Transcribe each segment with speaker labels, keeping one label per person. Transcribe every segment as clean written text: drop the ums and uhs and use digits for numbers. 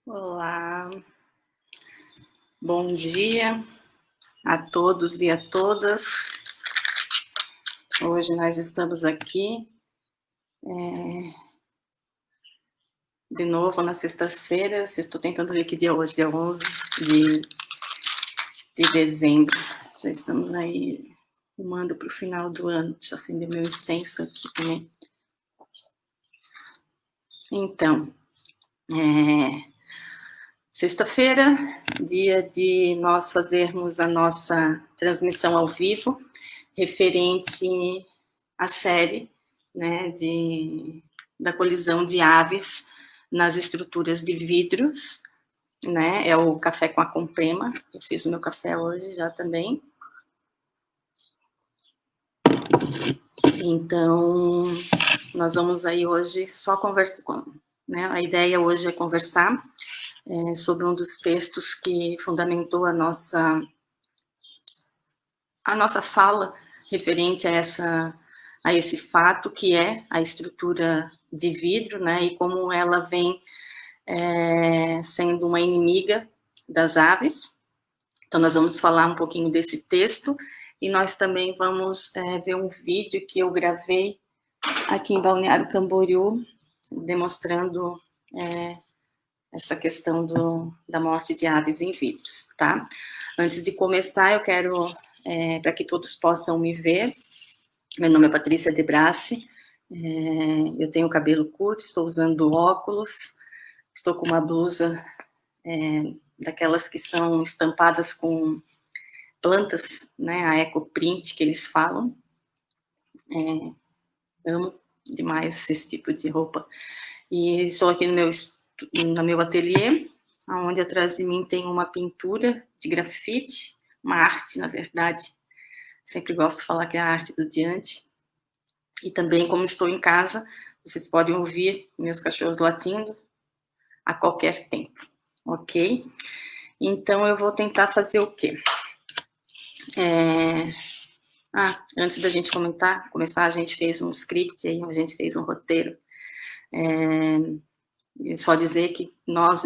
Speaker 1: Olá, bom dia a todos e a todas. Hoje nós estamos aqui de novo na sexta-feira. Estou tentando ver que dia é hoje, dia 11 de dezembro. Já estamos aí rumando para o final do ano. Deixa eu acender meu incenso aqui também. Então, sexta-feira, dia de nós fazermos a nossa transmissão ao vivo, referente à série, né, da colisão de aves nas estruturas de vidros, né, é o café com a comprema. Eu fiz o meu café hoje já também. Então, nós vamos aí hoje só conversar, né, a ideia hoje é conversar sobre um dos textos que fundamentou a nossa fala referente a esse fato que é a estrutura de vidro, né, e como ela vem sendo uma inimiga das aves. Então, nós vamos falar um pouquinho desse texto e nós também vamos ver um vídeo que eu gravei aqui em Balneário Camboriú, demonstrando essa questão da morte de aves em vidros, tá? Antes de começar, eu quero, para que todos possam me ver, meu nome é Patrícia de Brassi, eu tenho cabelo curto, estou usando óculos, estou com uma blusa daquelas que são estampadas com plantas, né, a ecoprint que eles falam. Amo demais esse tipo de roupa. E estou aqui no meu ateliê, onde atrás de mim tem uma pintura de grafite, uma arte, na verdade. Sempre gosto de falar que é a arte do diante. E também, como estou em casa, vocês podem ouvir meus cachorros latindo a qualquer tempo, ok? Então, eu vou tentar fazer o quê? Antes da gente começar, a gente fez um script aí, a gente fez um roteiro. Só dizer que nós,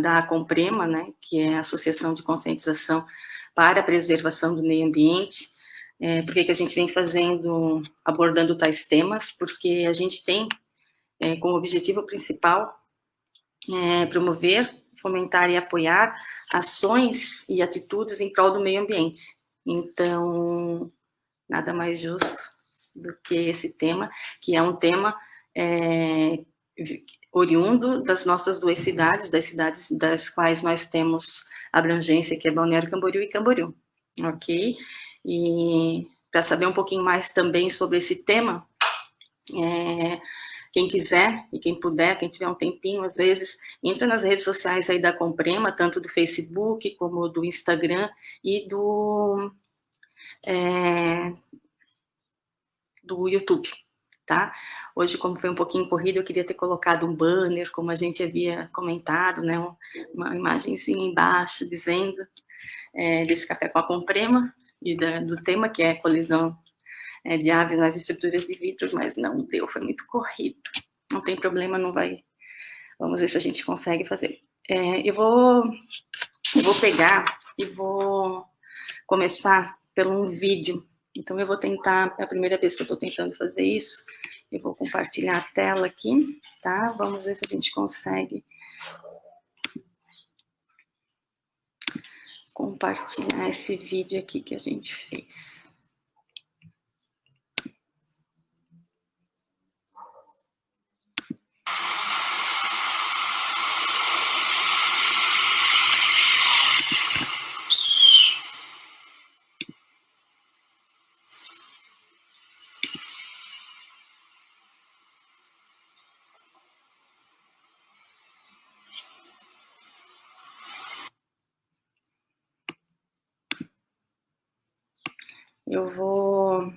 Speaker 1: da Comprema, né, que é a Associação de Conscientização para a Preservação do Meio Ambiente, por que a gente vem abordando tais temas? Porque a gente tem como objetivo principal promover, fomentar e apoiar ações e atitudes em prol do meio ambiente. Então, nada mais justo do que esse tema, que é um tema oriundo das nossas duas cidades, das cidades das quais nós temos abrangência, que é Balneário Camboriú e Camboriú, ok? E para saber um pouquinho mais também sobre esse tema, quem quiser e quem puder, quem tiver um tempinho, às vezes, entra nas redes sociais aí da Comprema, tanto do Facebook como do Instagram e do YouTube, tá? Hoje, como foi um pouquinho corrido, eu queria ter colocado um banner, como a gente havia comentado, né? Uma imagenzinha embaixo, dizendo desse café com a Comprema e do tema, que é a colisão de aves nas estruturas de vidro, mas não deu, foi muito corrido. Não tem problema, não vai. Vamos ver se a gente consegue fazer. Eu vou pegar e vou começar por um vídeo. Então, eu vou tentar, é a primeira vez que eu estou tentando fazer isso, eu vou compartilhar a tela aqui, tá? Vamos ver se a gente consegue compartilhar esse vídeo aqui que a gente fez. Eu vou...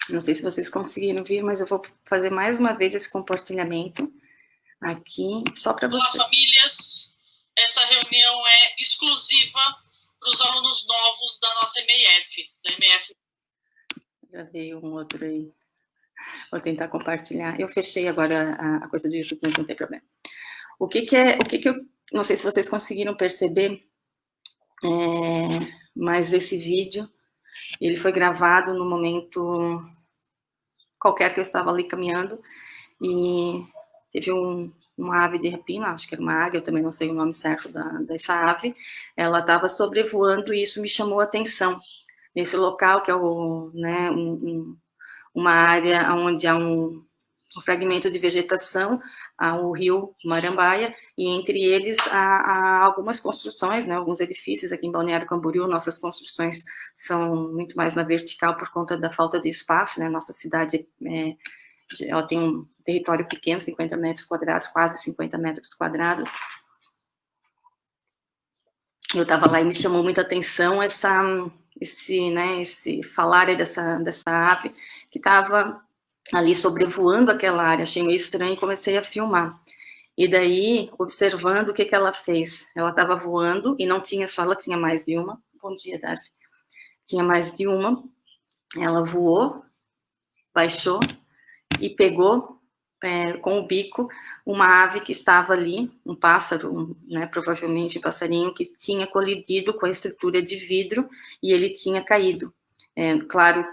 Speaker 1: Não sei se vocês conseguiram ver, mas eu vou fazer mais uma vez esse compartilhamento aqui, só para vocês.
Speaker 2: Olá, famílias. Essa reunião é exclusiva para os alunos novos da nossa MEF. Da MEF.
Speaker 1: Já veio um outro aí. Vou tentar compartilhar. Eu fechei agora a coisa do YouTube, mas não tem problema. o que eu, não sei se vocês conseguiram perceber, mas esse vídeo, ele foi gravado no momento qualquer que eu estava ali caminhando, e teve uma ave de rapina, acho que era uma águia, eu também não sei o nome certo dessa ave, ela estava sobrevoando e isso me chamou a atenção. Nesse local, que é né, uma área onde há um fragmento de vegetação, há o rio Marambaia, e entre eles há algumas construções, né, alguns edifícios. Aqui em Balneário Camboriú, nossas construções são muito mais na vertical por conta da falta de espaço, né, nossa cidade ela tem um território pequeno, 50 metros quadrados, quase 50 metros quadrados. Eu estava lá e me chamou muita atenção esse falar aí dessa ave que estava ali sobrevoando aquela área. Achei meio estranho e comecei a filmar. E daí, observando o que ela fez. Ela estava voando e não tinha só, ela tinha mais de uma. Bom dia, Darby. Tinha mais de uma. Ela voou, baixou e pegou com o bico uma ave que estava ali, um pássaro, né, provavelmente um passarinho, que tinha colidido com a estrutura de vidro e ele tinha caído. Claro,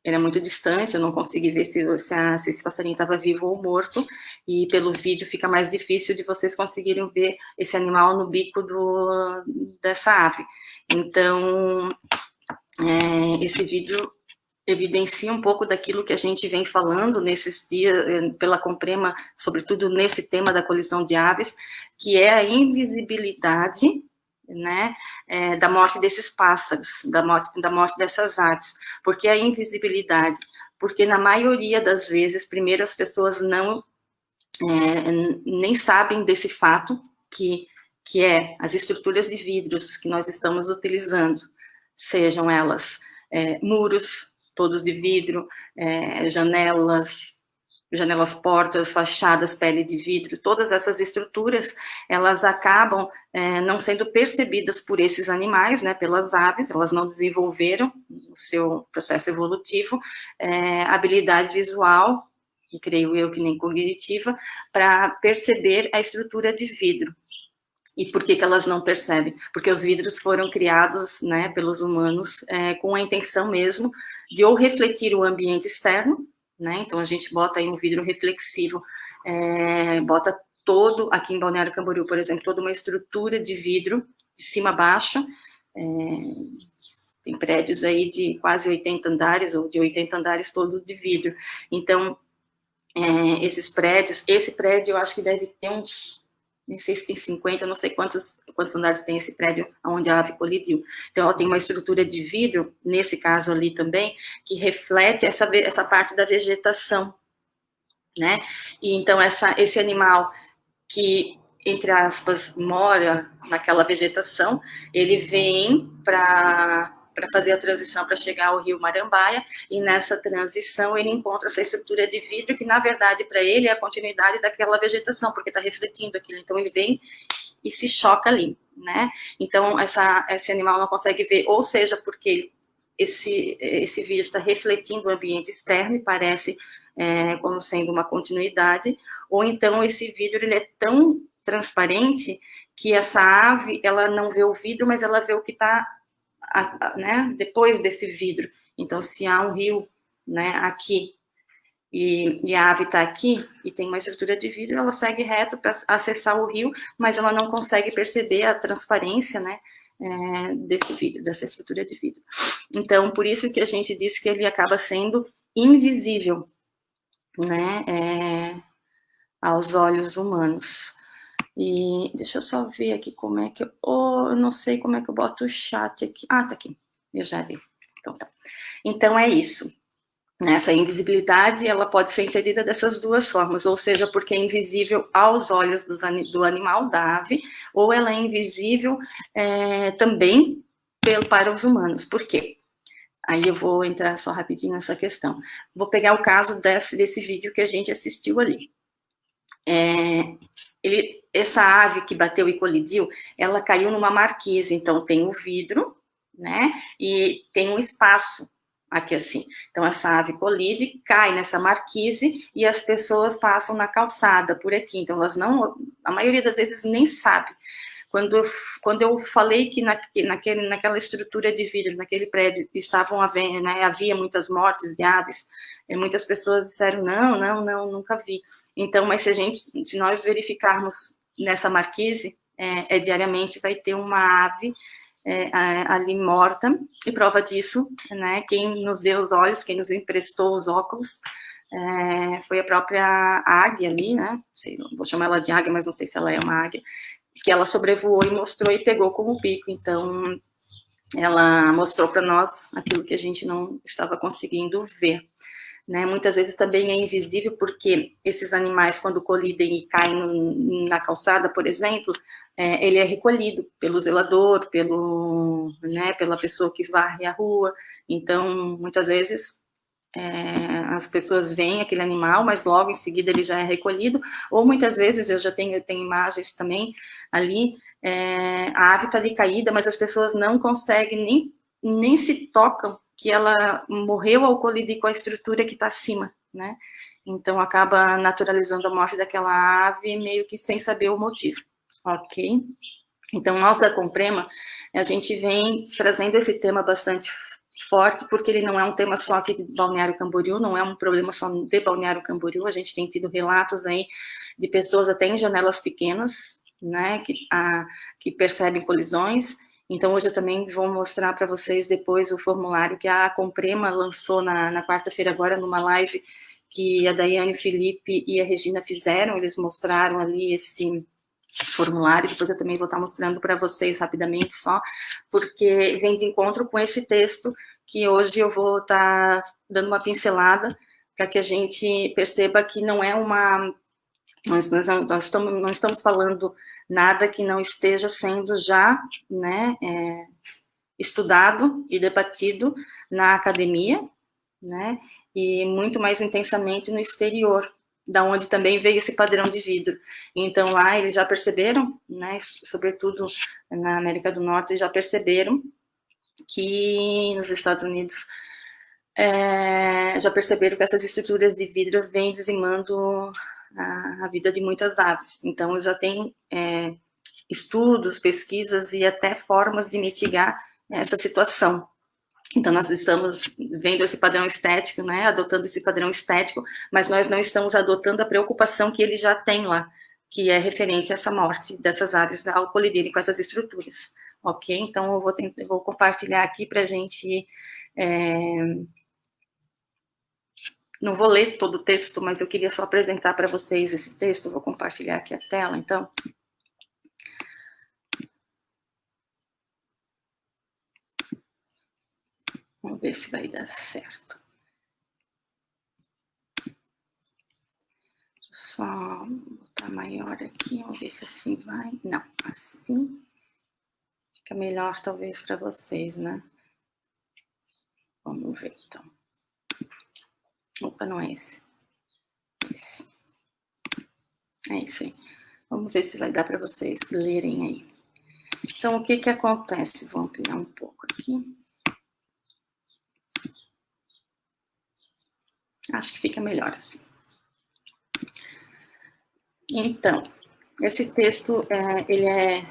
Speaker 1: era muito distante, eu não consegui ver se esse passarinho estava vivo ou morto, e pelo vídeo fica mais difícil de vocês conseguirem ver esse animal no bico dessa ave. Então, esse vídeo evidencia um pouco daquilo que a gente vem falando nesses dias, pela Comprema, sobretudo nesse tema da colisão de aves, que é a invisibilidade, né, da morte desses pássaros, da morte dessas aves. Por que a invisibilidade? Porque na maioria das vezes, primeiro, as pessoas nem sabem desse fato, que é as estruturas de vidros que nós estamos utilizando, sejam elas muros, todos de vidro, janelas, portas, fachadas, pele de vidro, todas essas estruturas, elas acabam não sendo percebidas por esses animais, né, pelas aves, elas não desenvolveram no seu processo evolutivo habilidade visual, e creio eu que nem cognitiva, para perceber a estrutura de vidro. E por que elas não percebem? Porque os vidros foram criados, né, pelos humanos com a intenção mesmo de ou refletir o ambiente externo, né, então a gente bota aí um vidro reflexivo, bota todo, aqui em Balneário Camboriú, por exemplo, toda uma estrutura de vidro, de cima a baixo, tem prédios aí de quase 80 andares, ou de 80 andares todo de vidro. Então, esses prédios, esse prédio eu acho que deve ter uns, nem sei se tem 50, não sei quantos andares tem esse prédio onde a ave colidiu. Então, ela tem uma estrutura de vidro, nesse caso ali também, que reflete essa parte da vegetação, né? E então, esse animal que, entre aspas, mora naquela vegetação, ele vem para fazer a transição para chegar ao rio Marambaia, e nessa transição ele encontra essa estrutura de vidro que, na verdade, para ele é a continuidade daquela vegetação, porque está refletindo aquilo. Então, ele vem e se choca ali, né? Então, esse animal não consegue ver, ou seja, porque esse vidro está refletindo o ambiente externo e parece como sendo uma continuidade, ou então esse vidro ele é tão transparente que essa ave, ela não vê o vidro, mas ela vê o que está, né, depois desse vidro. Então, se há um rio, né, aqui, e a ave está aqui, e tem uma estrutura de vidro, ela segue reto para acessar o rio, mas ela não consegue perceber a transparência, né, desse vidro, dessa estrutura de vidro. Então, por isso que a gente diz que ele acaba sendo invisível, né, aos olhos humanos. E deixa eu só ver aqui como é que eu não sei como é que eu boto o chat aqui. Ah, tá aqui, eu já vi. Então, tá. Então é isso. Essa invisibilidade, ela pode ser entendida dessas duas formas, ou seja, porque é invisível aos olhos do animal, da ave, ou ela é invisível também para os humanos. Por quê? Aí eu vou entrar só rapidinho nessa questão. Vou pegar o caso desse vídeo que a gente assistiu ali. Essa ave que bateu e colidiu, ela caiu numa marquise, então tem o vidro, né, e tem um espaço aqui assim. Então, essa ave colide, cai nessa marquise e as pessoas passam na calçada por aqui. Então, elas não, a maioria das vezes nem sabe. Quando eu falei que naquela estrutura de vidro, naquele prédio, estavam havendo, né, havia muitas mortes de aves, muitas pessoas disseram, não, nunca vi. Então, mas se nós verificarmos nessa marquise, diariamente vai ter uma ave ali morta, e prova disso, né, quem nos deu os olhos, quem nos emprestou os óculos, foi a própria águia ali, né, vou chamar ela de águia, mas não sei se ela é uma águia, que ela sobrevoou e mostrou e pegou como o pico. Então, ela mostrou para nós aquilo que a gente não estava conseguindo ver. Né? Muitas vezes também é invisível, porque esses animais, quando colidem e caem na calçada, por exemplo, ele é recolhido pelo zelador, pela pessoa que varre a rua. Então, muitas vezes, as pessoas veem aquele animal, mas logo em seguida ele já é recolhido, ou muitas vezes, eu tenho imagens também ali, a ave está ali caída, mas as pessoas não conseguem, nem se tocam que ela morreu ao colidir com a estrutura que está acima, né? Então, acaba naturalizando a morte daquela ave, meio que sem saber o motivo, ok? Então, nós da Comprema, a gente vem trazendo esse tema bastante forte, porque ele não é um tema só aqui de Balneário Camboriú, não é um problema só de Balneário Camboriú, a gente tem tido relatos aí de pessoas até em janelas pequenas, né, que percebem colisões. Então, hoje eu também vou mostrar para vocês depois o formulário que a Comprema lançou na quarta-feira agora, numa live que a Daiane, o Felipe e a Regina fizeram, eles mostraram ali esse formulário, depois eu também vou estar mostrando para vocês rapidamente só, porque vem de encontro com esse texto que hoje eu vou estar dando uma pincelada para que a gente perceba que não é uma... Nós não estamos falando nada que não esteja sendo já, né, estudado e debatido na academia, né, e muito mais intensamente no exterior, da onde também veio esse padrão de vidro. Então, lá eles já perceberam, né, sobretudo na América do Norte, já perceberam que nos Estados Unidos já perceberam que essas estruturas de vidro vêm dizimando a vida de muitas aves. Então, já tem estudos, pesquisas e até formas de mitigar essa situação. Então, nós estamos vendo esse padrão estético, né, adotando esse padrão estético, mas nós não estamos adotando a preocupação que ele já tem lá, que é referente a essa morte dessas aves ao colidirem com essas estruturas, ok? Então, eu vou compartilhar aqui para a gente... Não vou ler todo o texto, mas eu queria só apresentar para vocês esse texto, vou compartilhar aqui a tela, então... Vamos ver se vai dar certo. Só botar maior aqui, vamos ver se assim vai. Não, assim fica melhor talvez para vocês, né? Vamos ver então. Opa, não é esse. Esse. É isso aí. Vamos ver se vai dar para vocês lerem aí. Então, o que que acontece? Vou ampliar um pouco aqui. Acho que fica melhor assim. Então, esse texto, ele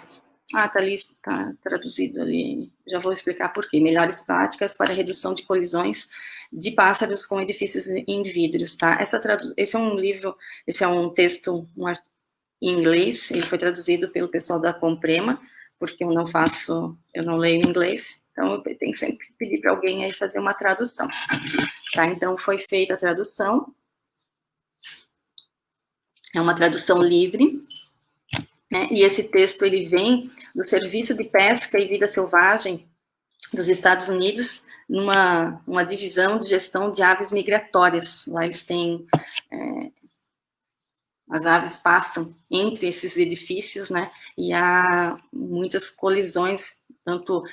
Speaker 1: tá ali, tá traduzido ali, já vou explicar por quê. Melhores práticas para redução de colisões de pássaros com edifícios em vidros, tá? Esse é um livro, esse é um texto em inglês, ele foi traduzido pelo pessoal da Comprema, porque eu não leio inglês, então eu tenho que sempre pedir para alguém aí fazer uma tradução, tá? Então, foi feita a tradução, é uma tradução livre, né? E esse texto ele vem do Serviço de Pesca e Vida Selvagem dos Estados Unidos, uma divisão de gestão de aves migratórias. Lá eles têm... as aves passam entre esses edifícios, né? E há muitas colisões, tanto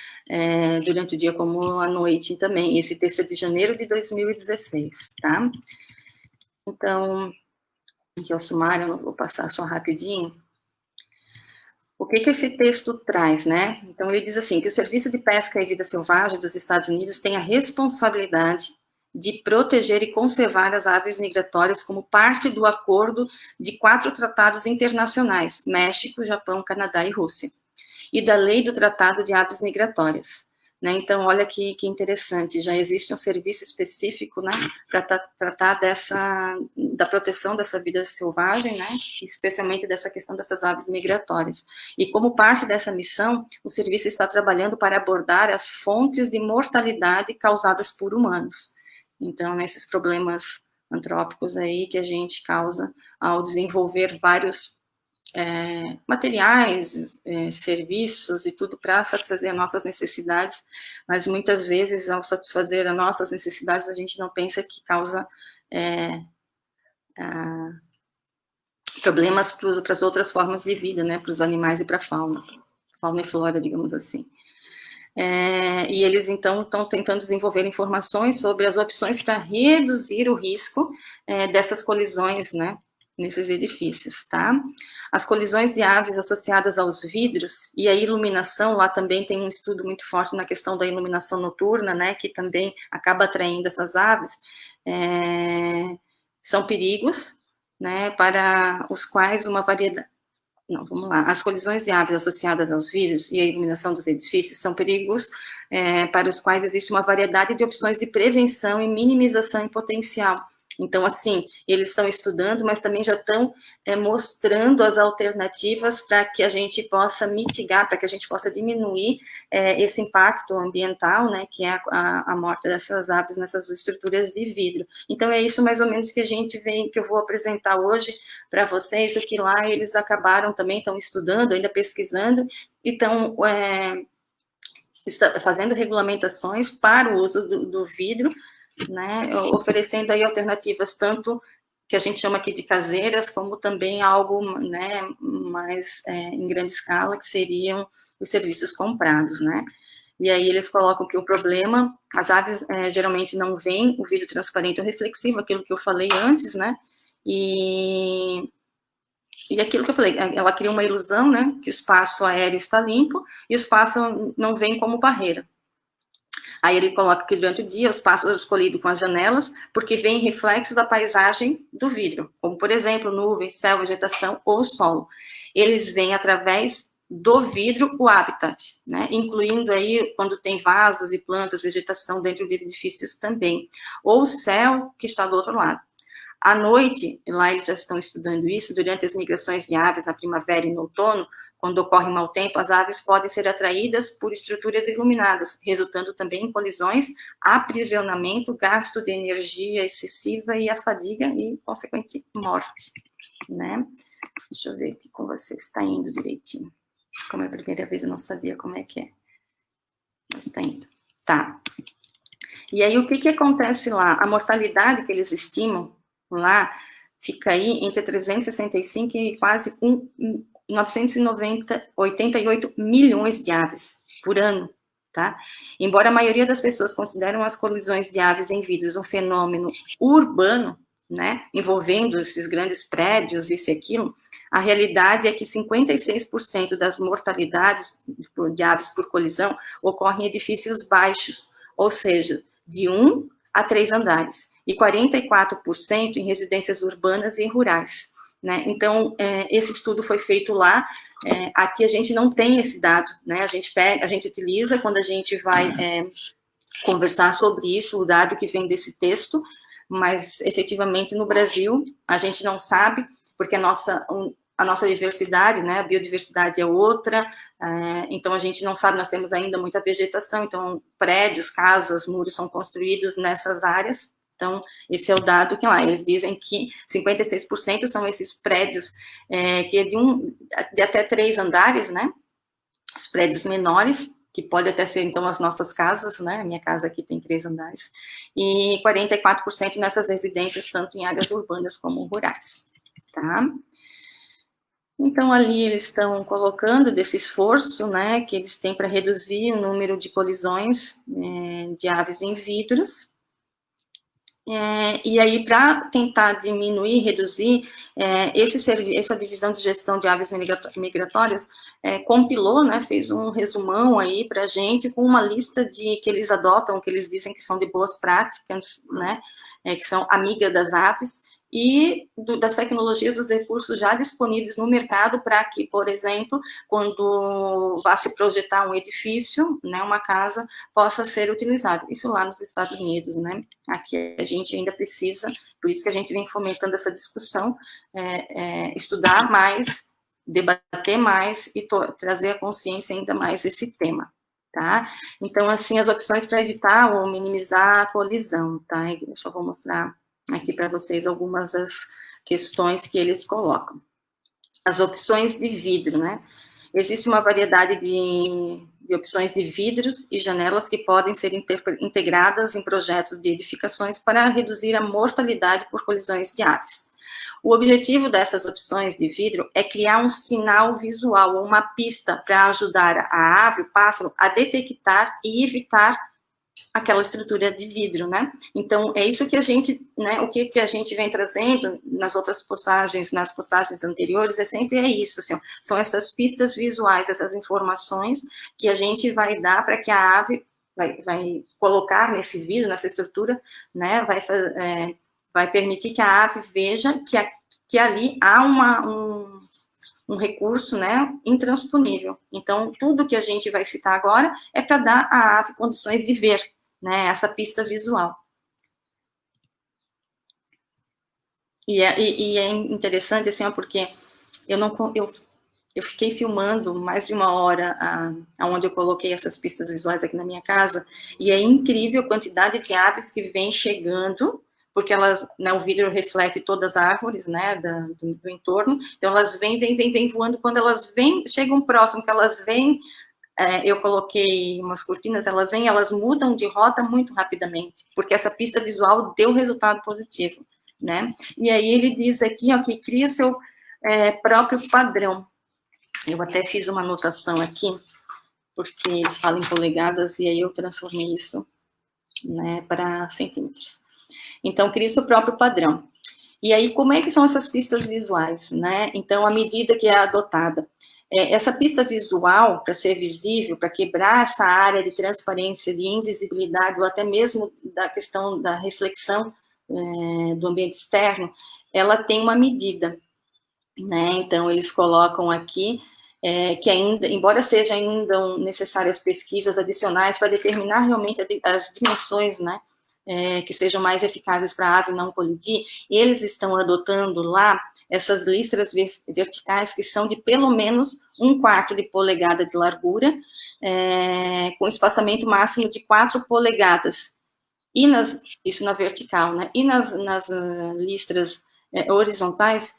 Speaker 1: durante o dia como à noite também. Esse texto é de janeiro de 2016, tá? Então, aqui é o sumário, eu vou passar só rapidinho. O que esse texto traz, né? Então, ele diz assim, que o Serviço de Pesca e Vida Selvagem dos Estados Unidos tem a responsabilidade de proteger e conservar as aves migratórias como parte do acordo de 4 tratados internacionais, México, Japão, Canadá e Rússia, e da Lei do Tratado de Aves Migratórias. Né? Então, olha que interessante, já existe um serviço específico, né, para tratar da proteção dessa vida selvagem, né, especialmente dessa questão dessas aves migratórias. E como parte dessa missão, o serviço está trabalhando para abordar as fontes de mortalidade causadas por humanos. Então, nesses problemas antrópicos aí que a gente causa ao desenvolver vários materiais, serviços e tudo para satisfazer as nossas necessidades, mas muitas vezes, ao satisfazer as nossas necessidades, a gente não pensa que causa problemas para as outras formas de vida, né, para os animais e para a fauna e flora, digamos assim. E eles, então, estão tentando desenvolver informações sobre as opções para reduzir o risco dessas colisões, né, nesses edifícios, tá? As colisões de aves associadas aos vidros e a iluminação, lá também tem um estudo muito forte na questão da iluminação noturna, né, que também acaba atraindo essas aves, são perigos, né, para os quais uma variedade... Não, vamos lá. As colisões de aves associadas aos vidros e a iluminação dos edifícios são perigos para os quais existe uma variedade de opções de prevenção e minimização em potencial. Então, assim, eles estão estudando, mas também já estão mostrando as alternativas para que a gente possa mitigar, para que a gente possa diminuir esse impacto ambiental, né, que é a morte dessas aves nessas estruturas de vidro. Então, é isso mais ou menos que a gente que eu vou apresentar hoje para vocês, o que lá eles acabaram também, estão estudando, ainda pesquisando, e estão fazendo regulamentações para o uso do vidro, né, oferecendo aí alternativas tanto que a gente chama aqui de caseiras, como também algo, né, mais em grande escala, que seriam os serviços comprados, né. E aí eles colocam que o problema, as aves geralmente não veem o vidro transparente ou reflexivo, aquilo que eu falei antes, né, e aquilo que eu falei, ela cria uma ilusão, né, que o espaço aéreo está limpo e o espaço não vem como barreira. Aí ele coloca que durante o dia os pássaros colidem com as janelas, porque vem reflexo da paisagem do vidro, como, por exemplo, nuvens, céu, vegetação ou solo. Eles veem através do vidro o habitat, né? Incluindo aí quando tem vasos e plantas, vegetação dentro de edifícios também, ou o céu que está do outro lado. À noite, lá eles já estão estudando isso, durante as migrações de aves na primavera e no outono, quando ocorre mau tempo, as aves podem ser atraídas por estruturas iluminadas, resultando também em colisões, aprisionamento, gasto de energia excessiva e a fadiga e, consequente, morte, né? Deixa eu ver aqui com você, está indo direitinho. Como é a primeira vez, eu não sabia como é que é. Mas está indo. Tá. E aí, o que acontece lá? A mortalidade que eles estimam lá fica aí entre 365 e quase 988 milhões de aves por ano, tá? Embora a maioria das pessoas consideram as colisões de aves em vidros um fenômeno urbano, né, envolvendo esses grandes prédios, isso e aquilo, a realidade é que 56% das mortalidades de aves por colisão ocorrem em edifícios baixos, ou seja, de 1 a 3 andares, e 44% em residências urbanas e rurais. Né? Então, esse estudo foi feito lá, aqui a gente não tem esse dado, né? A gente utiliza quando a gente vai conversar sobre isso, o dado que vem desse texto, mas efetivamente no Brasil a gente não sabe, porque a nossa diversidade, né, a biodiversidade é outra, então a gente não sabe, nós temos ainda muita vegetação, então prédios, casas, muros são construídos nessas áreas. Então, esse é o dado que lá, eles dizem que 56% são esses prédios que é de até 3 andares, né? Os prédios menores, que pode até ser, então, as nossas casas, né? A minha casa aqui tem 3 andares. E 44% nessas residências, tanto em áreas urbanas como rurais, tá? Então, ali eles estão colocando desse esforço, né, que eles têm para reduzir o número de colisões de aves em vidros. E aí, para tentar diminuir, reduzir essa divisão de gestão de aves migratórias, compilou, né, fez um resumão aí para a gente, com uma lista que eles adotam, que eles dizem que são de boas práticas, né, que são amigas das aves, e das tecnologias, dos recursos já disponíveis no mercado para que, por exemplo, quando vá se projetar um edifício, né, uma casa, possa ser utilizado. Isso lá nos Estados Unidos, né? Aqui a gente ainda precisa, por isso que a gente vem fomentando essa discussão, estudar mais, debater mais e trazer a consciência ainda mais desse tema, tá? Então, assim, as opções para evitar ou minimizar a colisão, tá? Eu só vou mostrar aqui para vocês algumas das questões que eles colocam. As opções de vidro, né? Existe uma variedade de opções de vidros e janelas que podem ser integradas em projetos de edificações para reduzir a mortalidade por colisões de aves. O objetivo dessas opções de vidro é criar um sinal visual, ou uma pista para ajudar a ave, o pássaro, a detectar e evitar aquela estrutura de vidro, né? Então, é isso que a gente, né, o que a gente vem trazendo nas outras postagens, nas postagens anteriores, sempre isso, assim, são essas pistas visuais, essas informações que a gente vai dar para que a ave vai colocar nesse vidro, nessa estrutura, né, vai permitir que a ave veja que ali há um recurso, né, intransponível. Então, tudo que a gente vai citar agora é para dar à ave condições de ver, né, essa pista visual. E é interessante, assim, porque eu fiquei filmando mais de uma hora onde eu coloquei essas pistas visuais aqui na minha casa, e é incrível a quantidade de aves que vem chegando, porque elas, né, o vidro reflete todas as árvores, né, do entorno, então elas vêm voando, quando elas chegam próximo, que elas vêm, eu coloquei umas cortinas, elas mudam de rota muito rapidamente, porque essa pista visual deu resultado positivo, né? E aí ele diz aqui, ó, que cria o seu próprio padrão. Eu até fiz uma anotação aqui, porque eles falam em polegadas, e aí eu transformei isso, né, para centímetros. Então, cria o seu próprio padrão. E aí, como é que são essas pistas visuais, né? Então, a medida que é adotada. Essa pista visual, para ser visível, para quebrar essa área de transparência, de invisibilidade, ou até mesmo da questão da reflexão do ambiente externo, ela tem uma medida, né? Então, eles colocam aqui que ainda, embora sejam ainda necessárias pesquisas adicionais para determinar realmente as dimensões, né, que sejam mais eficazes para a ave não colidir, eles estão adotando lá essas listras verticais que são de pelo menos 1/4 de polegada de largura, com espaçamento máximo de 4 polegadas. E isso na vertical, né? E nas listras horizontais,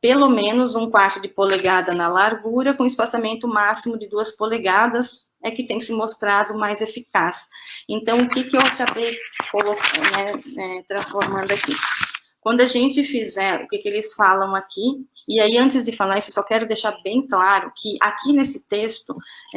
Speaker 1: pelo menos 1/4 de polegada na largura, com espaçamento máximo de 2 polegadas, é que tem se mostrado mais eficaz. Então, o que eu acabei colocando, transformando aqui? Quando a gente fizer, o que eles falam aqui, e aí, antes de falar isso, eu só quero deixar bem claro que aqui nesse texto,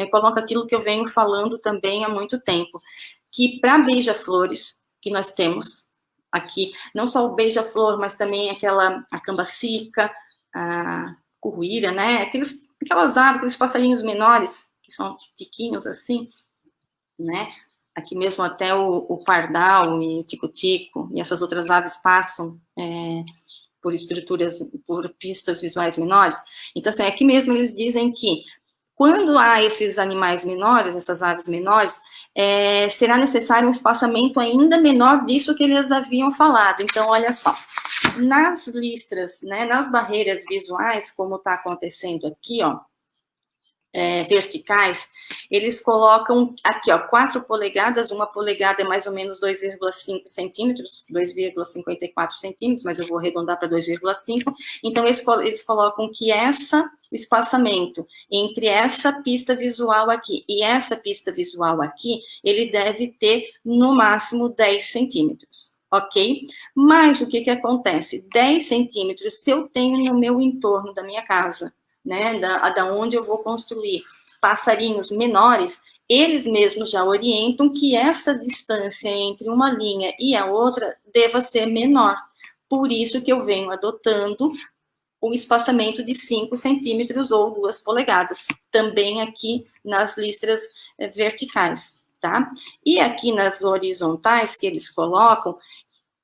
Speaker 1: coloca aquilo que eu venho falando também há muito tempo, que para beija-flores, que nós temos aqui, não só o beija-flor, mas também a cambacica, a curruíra, né, aquelas aves, aqueles passarinhos menores, que são tiquinhos assim, né, aqui mesmo até o pardal e o tico-tico, e essas outras aves passam por pistas visuais menores. Então, assim, aqui mesmo eles dizem que quando há esses animais menores, essas aves menores, será necessário um espaçamento ainda menor disso que eles haviam falado. Então, olha só, nas listras, né, nas barreiras visuais, como está acontecendo aqui, ó, verticais, eles colocam aqui, ó, 4 polegadas, 1 polegada é mais ou menos 2,5 centímetros, 2,54 centímetros, mas eu vou arredondar para 2,5, então eles colocam que o espaçamento entre essa pista visual aqui e essa pista visual aqui, ele deve ter no máximo 10 centímetros. Ok? Mas o que acontece? 10 centímetros, se eu tenho no meu entorno da minha casa, né, da onde eu vou construir passarinhos menores, eles mesmos já orientam que essa distância entre uma linha e a outra deva ser menor. Por isso que eu venho adotando o espaçamento de 5 centímetros ou 2 polegadas, também aqui nas listras verticais, tá? E aqui nas horizontais que eles colocam,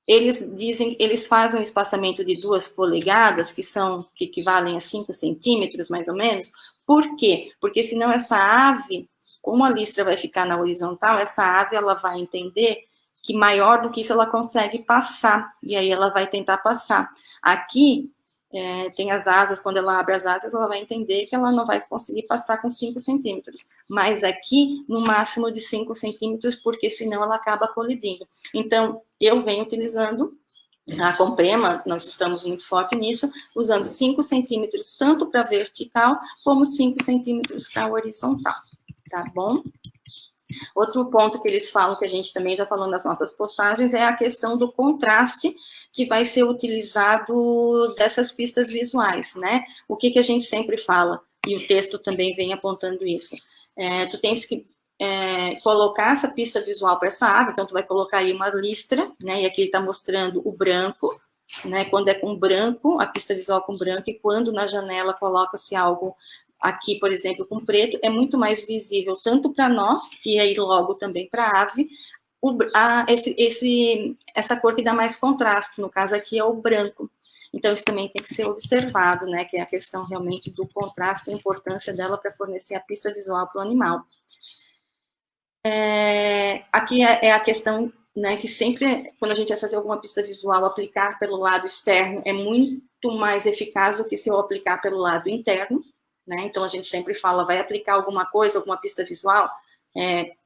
Speaker 1: eles fazem um espaçamento de 2 polegadas, que equivalem a 5 centímetros, mais ou menos. Por quê? Porque senão essa ave, como a listra vai ficar na horizontal, essa ave ela vai entender que maior do que isso ela consegue passar, e aí ela vai tentar passar. Aqui, tem as asas, quando ela abre as asas, ela vai entender que ela não vai conseguir passar com 5 centímetros. Mas aqui, no máximo de 5 centímetros, porque senão ela acaba colidindo. Então, eu venho utilizando a Comprema, nós estamos muito forte nisso, usando 5 centímetros tanto para vertical, como 5 centímetros para horizontal, tá bom? Outro ponto que eles falam, que a gente também já falou nas nossas postagens, é a questão do contraste que vai ser utilizado dessas pistas visuais, né? O que a gente sempre fala, e o texto também vem apontando isso. Tu tens que colocar essa pista visual para essa ave, então tu vai colocar aí uma listra, né? E aqui ele está mostrando o branco, né? Quando é com branco, a pista visual com branco, e quando na janela coloca-se algo aqui, por exemplo, com preto, é muito mais visível tanto para nós, e aí logo também para a ave, essa cor que dá mais contraste, no caso aqui é o branco. Então, isso também tem que ser observado, né, que é a questão realmente do contraste, a importância dela para fornecer a pista visual para o animal. Aqui é a questão, né, que sempre, quando a gente vai fazer alguma pista visual, aplicar pelo lado externo é muito mais eficaz do que se eu aplicar pelo lado interno, né? Então, a gente sempre fala, vai aplicar alguma coisa, alguma pista visual,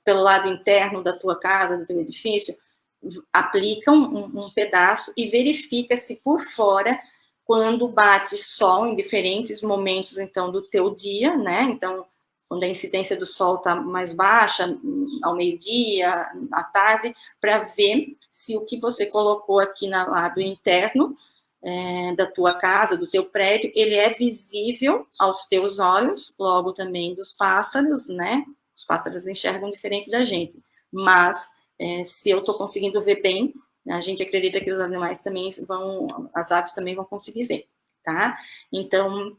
Speaker 1: pelo lado interno da tua casa, do teu edifício, aplica um pedaço e verifica se por fora, quando bate sol em diferentes momentos, então, do teu dia, né? Então, quando a incidência do sol está mais baixa, ao meio-dia, à tarde, para ver se o que você colocou aqui no lado interno da tua casa, do teu prédio, ele é visível aos teus olhos, logo também dos pássaros, né? Os pássaros enxergam diferente da gente, mas se eu estou conseguindo ver bem, a gente acredita que os animais também as aves também vão conseguir ver, tá? Então,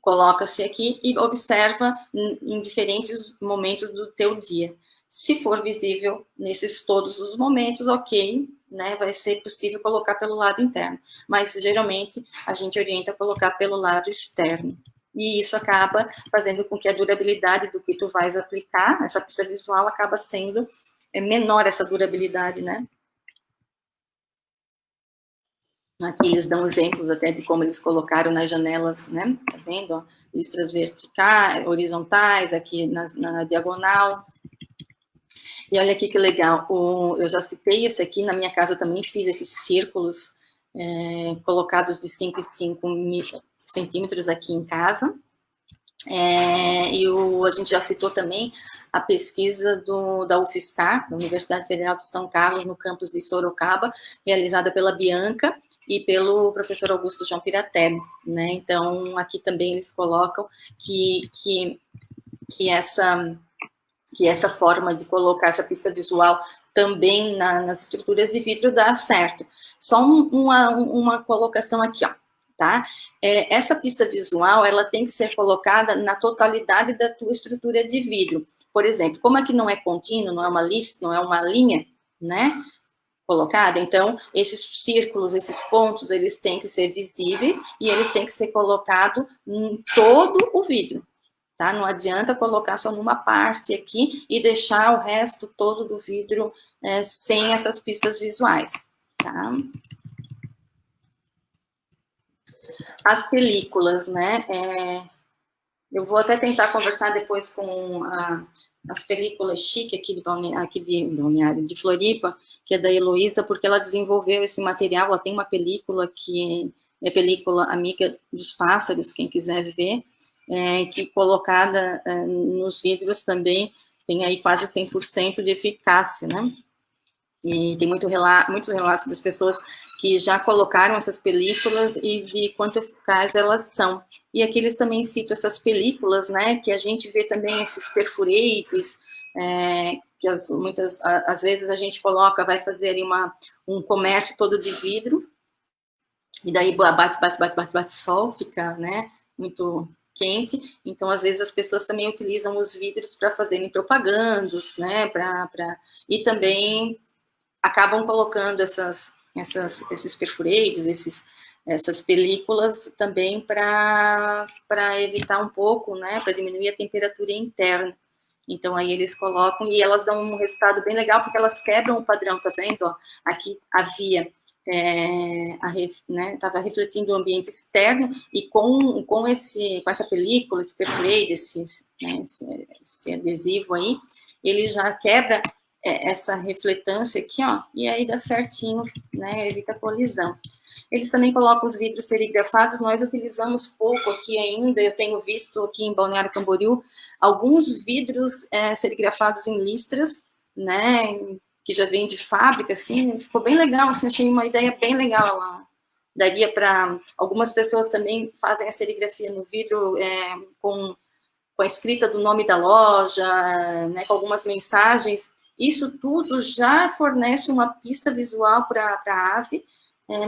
Speaker 1: coloca-se aqui e observa em diferentes momentos do teu dia. Se for visível nesses todos os momentos, ok, né, vai ser possível colocar pelo lado interno. Mas, geralmente, a gente orienta a colocar pelo lado externo. E isso acaba fazendo com que a durabilidade do que tu vais aplicar, essa pista visual, acaba sendo menor essa durabilidade, né? Aqui eles dão exemplos até de como eles colocaram nas janelas, né? Tá vendo? Ó, listras verticais, horizontais, aqui na diagonal. E olha aqui que legal, eu já citei esse aqui, na minha casa eu também fiz esses círculos colocados de 5 em 5 centímetros aqui em casa. E a gente já citou também a pesquisa da UFSCar, da Universidade Federal de São Carlos, no campus de Sorocaba, realizada pela Bianca e pelo professor Augusto João Piratelli, né? Então, aqui também eles colocam que essa forma de colocar essa pista visual também nas estruturas de vidro dá certo. Só uma colocação aqui, ó. Tá? Essa pista visual, ela tem que ser colocada na totalidade da tua estrutura de vidro. Por exemplo, como aqui não é contínuo, não é uma lista, não é uma linha, né, colocada, então, esses círculos, esses pontos, eles têm que ser visíveis e eles têm que ser colocados em todo o vidro, tá? Não adianta colocar só numa parte aqui e deixar o resto todo do vidro sem essas pistas visuais, tá? As películas, né? Eu vou até tentar conversar depois com as películas chique aqui de Floripa, que é da Heloísa, porque ela desenvolveu esse material, ela tem uma película que é película Amiga dos Pássaros, quem quiser ver, que colocada nos vidros também tem aí quase 100% de eficácia, né? E tem muitos relatos das pessoas que já colocaram essas películas e de quanto eficazes elas são. E aqui eles também citam essas películas, né, que a gente vê também esses perfuretes, que às vezes a gente coloca, vai fazer ali um comércio todo de vidro, e daí bate sol, fica, né, muito quente, então às vezes as pessoas também utilizam os vidros para fazerem propagandas, né, e também acabam colocando esses perfuretes, essas películas também para evitar um pouco, né, para diminuir a temperatura interna. Então, aí eles colocam, e elas dão um resultado bem legal, porque elas quebram o padrão, tá vendo? Ó, aqui havia, estava refletindo o ambiente externo, e com essa película, esse perfurate, esse adesivo aí, ele já quebra essa refletância aqui, ó, e aí dá certinho, né, evita colisão. Eles também colocam os vidros serigrafados, nós utilizamos pouco aqui ainda, eu tenho visto aqui em Balneário Camboriú, alguns vidros serigrafados em listras, né, que já vem de fábrica, assim, ficou bem legal, assim, achei uma ideia bem legal lá. Daria para, algumas pessoas também fazem a serigrafia no vidro com a escrita do nome da loja, né, com algumas mensagens. Isso tudo já fornece uma pista visual para a ave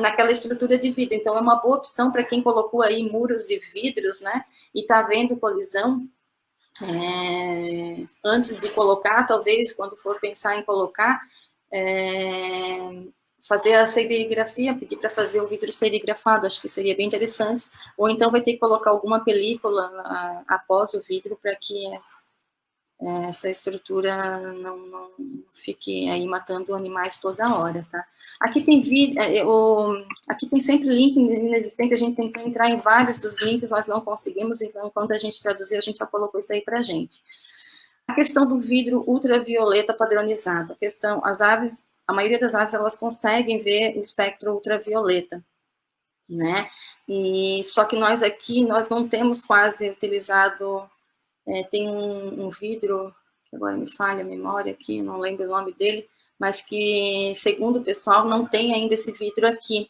Speaker 1: naquela estrutura de vidro. Então, é uma boa opção para quem colocou aí muros de vidros, né, e está vendo colisão. Antes de colocar, talvez, quando for pensar em colocar, fazer a serigrafia, pedir para fazer o vidro serigrafado, acho que seria bem interessante, ou então vai ter que colocar alguma película após o vidro para que essa estrutura não fique aí matando animais toda hora, tá? Aqui tem aqui tem sempre link inexistente, a gente tentou entrar em vários dos links, nós não conseguimos, então quando a gente traduziu, a gente só colocou isso aí pra gente. A questão do vidro ultravioleta padronizado, a maioria das aves, elas conseguem ver o espectro ultravioleta, né? E só que nós aqui, nós não temos quase utilizado, tem um vidro, que agora me falha a memória aqui, não lembro o nome dele, mas que, segundo o pessoal, não tem ainda esse vidro aqui.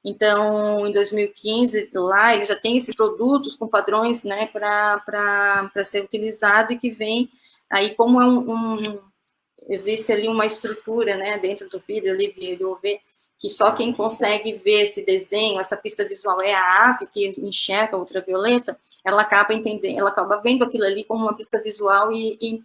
Speaker 1: Então, em 2015, lá, ele já tem esses produtos com padrões, né, para ser utilizado, e que vem aí como existe ali uma estrutura, né, dentro do vidro ali de UV, que só quem consegue ver esse desenho, essa pista visual é a ave que enxerga a ultravioleta, ela acaba entendendo, ela acaba vendo aquilo ali como uma pista visual e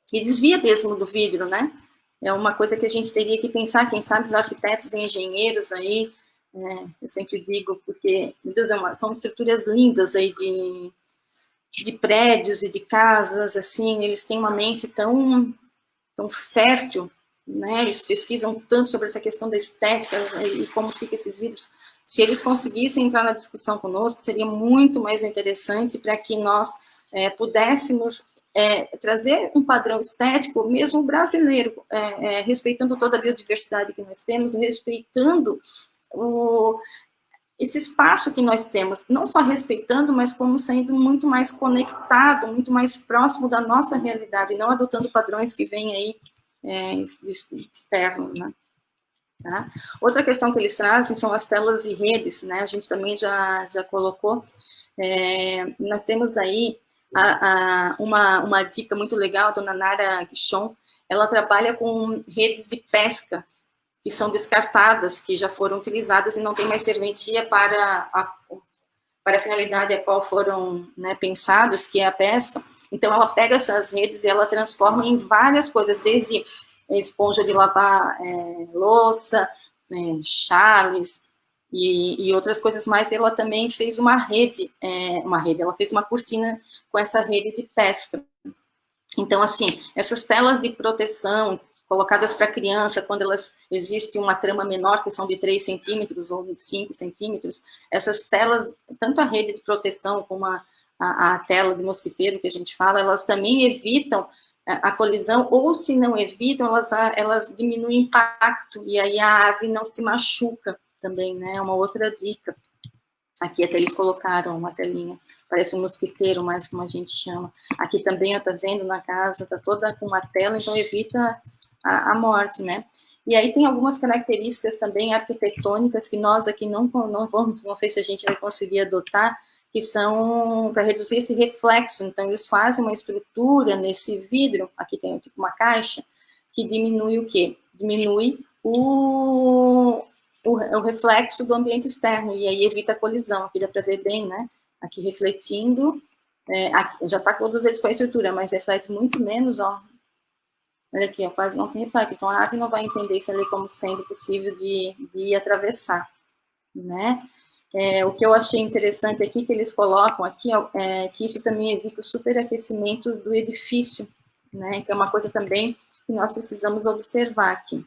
Speaker 1: desvia mesmo do vidro, né? É uma coisa que a gente teria que pensar, quem sabe os arquitetos e engenheiros aí, eu sempre digo, porque, meu Deus, são estruturas lindas aí de prédios e de casas, assim, eles têm uma mente tão fértil, né? Eles pesquisam tanto sobre essa questão da estética e como ficam esses vidros. Se eles conseguissem entrar na discussão conosco, seria muito mais interessante para que nós pudéssemos trazer um padrão estético, mesmo brasileiro, respeitando toda a biodiversidade que nós temos, respeitando esse espaço que nós temos, não só respeitando, mas como sendo muito mais conectado, muito mais próximo da nossa realidade, não adotando padrões que vêm aí externos, né? Tá? Outra questão que eles trazem são as telas e redes, né? A gente também já colocou. Nós temos aí uma dica muito legal, a dona Nara Guichon, ela trabalha com redes de pesca, que são descartadas, que já foram utilizadas e não tem mais serventia para a finalidade a qual foram, né, pensadas, que é a pesca. Então, ela pega essas redes e ela transforma em várias coisas, desde esponja de lavar louça, chales e outras coisas mais. Ela também fez uma rede, ela fez uma cortina com essa rede de pesca. Então, assim, essas telas de proteção colocadas para criança, quando elas existe uma trama menor, que são de 3 centímetros ou de 5 centímetros, essas telas, tanto a rede de proteção como a tela de mosquiteiro que a gente fala, elas também evitam a colisão, ou se não evitam, elas diminuem o impacto, e aí a ave não se machuca também, né? É uma outra dica. Aqui até eles colocaram uma telinha, parece um mosquiteiro, mais como a gente chama. Aqui também eu tô vendo na casa, tá toda com uma tela, então evita a morte, né? E aí tem algumas características também arquitetônicas que nós aqui não vamos, não sei se a gente vai conseguir adotar, que são para reduzir esse reflexo. Então, eles fazem uma estrutura nesse vidro, aqui tem tipo uma caixa, que diminui o quê? Diminui o reflexo do ambiente externo, e aí evita a colisão. Aqui dá para ver bem, né? Aqui refletindo, aqui, já está todos eles com a estrutura, mas reflete muito menos, ó. Olha aqui, ó, quase não tem reflexo. Então, a ave não vai entender isso ali como sendo possível de atravessar, né? O que eu achei interessante aqui, que eles colocam aqui, é que isso também evita o superaquecimento do edifício, né? Que é uma coisa também que nós precisamos observar aqui.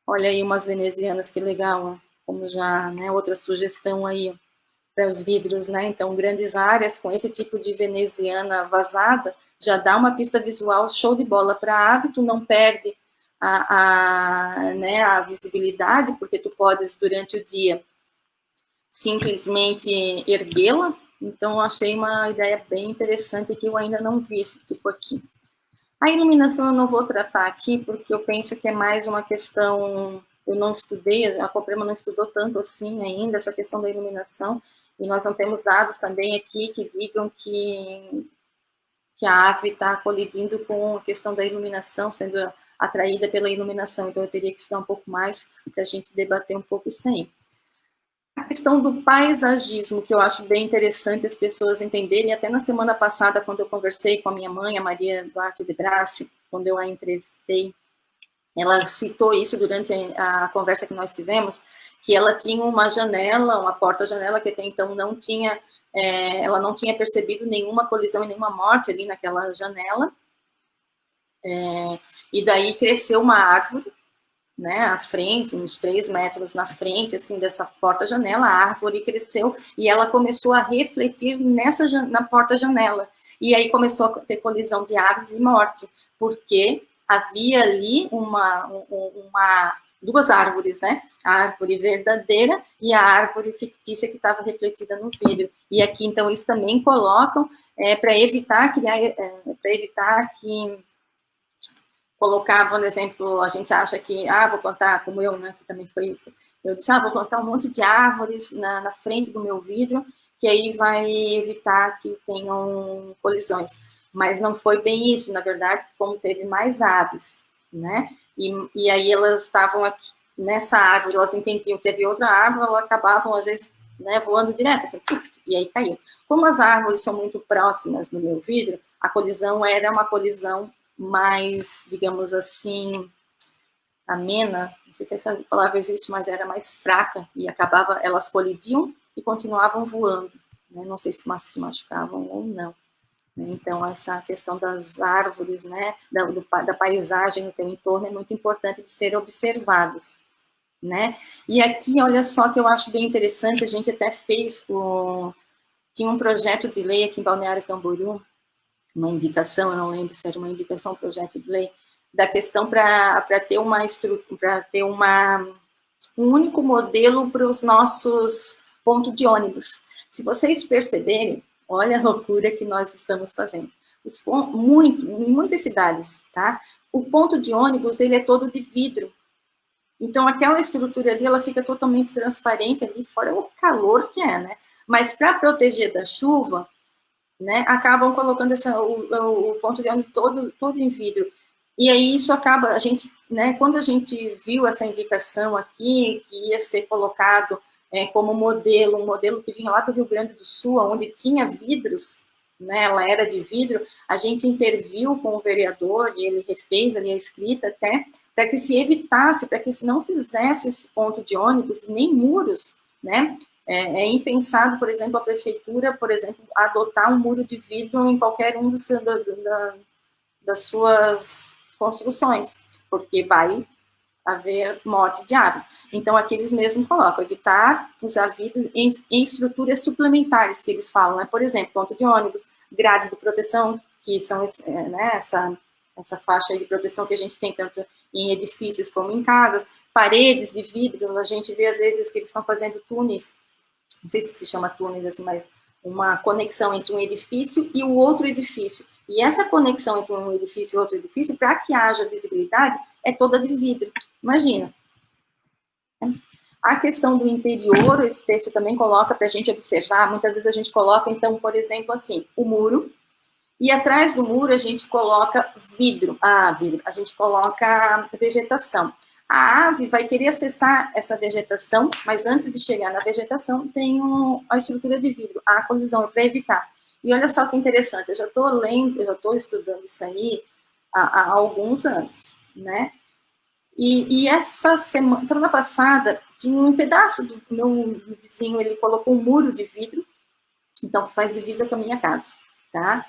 Speaker 1: Olha aí umas venezianas, que legal, ó, como já, né, outra sugestão aí para os vidros, né? Então, grandes áreas com esse tipo de veneziana vazada já dá uma pista visual show de bola para a ave, tu não perde né, a visibilidade, porque tu podes, durante o dia, simplesmente erguê-la. Então, eu achei uma ideia bem interessante que eu ainda não vi esse tipo aqui. A iluminação eu não vou tratar aqui, porque eu penso que é mais uma questão, eu não estudei, a Coprema não estudou tanto assim ainda, essa questão da iluminação, e nós não temos dados também aqui que digam que a ave está colidindo com a questão da iluminação, sendo atraída pela iluminação, então eu teria que estudar um pouco mais para a gente debater um pouco isso aí. A questão do paisagismo, que eu acho bem interessante as pessoas entenderem, até na semana passada, quando eu conversei com a minha mãe, a Maria Duarte de Brassi, quando eu a entrevistei, ela citou isso durante a conversa que nós tivemos, que ela tinha uma janela, uma porta-janela, que até então não tinha, ela não tinha percebido nenhuma colisão e nenhuma morte ali naquela janela, e daí cresceu uma árvore, né, à frente, uns 3 metros na frente, assim, dessa porta-janela, a árvore cresceu e ela começou a refletir na porta-janela. E aí começou a ter colisão de aves e morte, porque havia ali duas árvores, né? A árvore verdadeira e a árvore fictícia que estava refletida no vidro. E aqui, então, eles também colocam para evitar que colocavam, por exemplo, a gente acha que, vou plantar, como eu, né, que também foi isso, eu disse, vou plantar um monte de árvores na frente do meu vidro, que aí vai evitar que tenham colisões. Mas não foi bem isso, na verdade, como teve mais aves, né, e aí elas estavam aqui, nessa árvore, elas entendiam que havia outra árvore, elas acabavam, às vezes, né, voando direto, assim, e aí caiu. Como as árvores são muito próximas do meu vidro, a colisão era uma colisão mais, digamos assim, amena, não sei se essa palavra existe, mas era mais fraca, e elas colidiam e continuavam voando, né? Não sei se se machucavam ou não. Então, essa questão das árvores, né, da paisagem no teu entorno é muito importante de ser observadas, né? E aqui, olha só que eu acho bem interessante, a gente até fez, tinha um projeto de lei aqui em Balneário Camboriú, uma indicação, eu não lembro se era uma indicação, um projeto de lei, da questão para ter um único modelo para os nossos pontos de ônibus. Se vocês perceberem, olha a loucura que nós estamos fazendo. Em muitas cidades, tá? O ponto de ônibus, ele é todo de vidro. Então, aquela estrutura ali, ela fica totalmente transparente ali, fora o calor que é, né? Mas para proteger da chuva, né, acabam colocando o ponto de ônibus todo em vidro. E aí isso acaba, a gente, né, quando a gente viu essa indicação aqui, que ia ser colocado como modelo, um modelo que vinha lá do Rio Grande do Sul, onde tinha vidros, né, ela era de vidro, a gente interviu com o vereador e ele refez ali a escrita até, para que se evitasse, para que se não fizesse esse ponto de ônibus, nem muros, né, é impensado, por exemplo, a prefeitura, por exemplo, adotar um muro de vidro em qualquer um das suas construções, porque vai haver morte de aves. Então, aqui eles mesmos colocam, evitar usar vidro em estruturas suplementares, que eles falam, né? Por exemplo, ponto de ônibus, grades de proteção, que são né, essa faixa de proteção que a gente tem tanto em edifícios como em casas, paredes de vidro, a gente vê às vezes que eles estão fazendo túneis, não sei se chama túneis assim, mas uma conexão entre um edifício e o outro edifício. E essa conexão entre um edifício e outro edifício, para que haja visibilidade, é toda de vidro. Imagina. A questão do interior, esse texto também coloca para a gente observar, muitas vezes a gente coloca, então, por exemplo, assim, o muro, e atrás do muro a gente coloca vidro, a gente coloca vegetação. A ave vai querer acessar essa vegetação, mas antes de chegar na vegetação tem a estrutura de vidro, a colisão, é para evitar. E olha só que interessante, eu já estou lendo, eu já estou estudando isso aí há alguns anos, né? E essa semana passada, tinha um pedaço do meu vizinho, ele colocou um muro de vidro, então faz divisa com a minha casa, tá?